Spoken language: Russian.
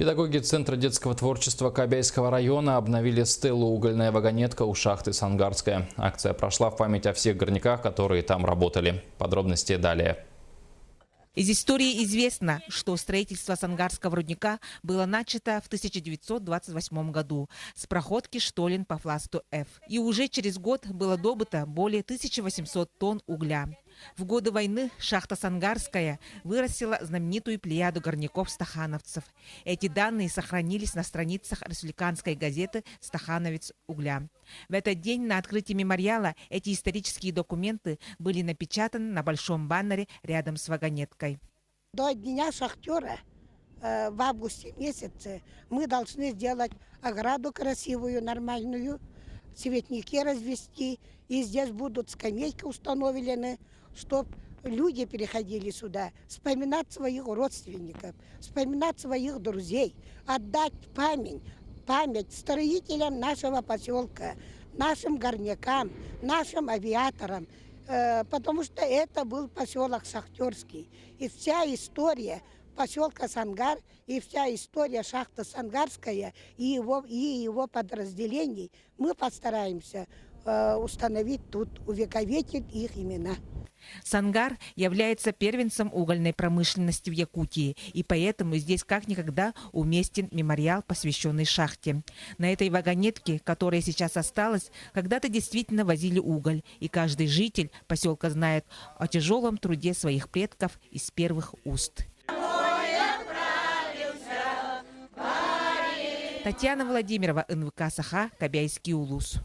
Педагоги Центра детского творчества Кобяйского района обновили стелу «Угольная вагонетка» у шахты Сангарская. Акция прошла в память о всех горняках, которые там работали. Подробности далее. Из истории известно, что строительство Сангарского рудника было начато в 1928 году с проходки штолен по пласту F. И уже через год было добыто более 1800 тонн угля. В годы войны шахта Сангарская вырастила знаменитую плеяду горняков-стахановцев. Эти данные сохранились на страницах республиканской газеты «Стахановец угля». В этот день на открытии мемориала эти исторические документы были напечатаны на большом баннере рядом с вагонеткой. До Дня шахтера в августе месяце мы должны сделать ограду красивую, нормальную, цветники развести. И здесь будут скамейки установлены, чтобы люди переходили сюда, вспоминать своих родственников, вспоминать своих друзей, отдать память строителям нашего поселка, нашим горнякам, нашим авиаторам, потому что это был поселок шахтерский. И вся история поселка Сангар, и вся история шахты Сангарская и его подразделений мы постараемся установить тут, увековечить их имена. Сангар является первенцем угольной промышленности в Якутии, и поэтому здесь как никогда уместен мемориал, посвященный шахте. На этой вагонетке, которая сейчас осталась, когда-то действительно возили уголь, и каждый житель поселка знает о тяжелом труде своих предков из первых уст. Татьяна Владимирова, НВК Саха, Кобяйский улус.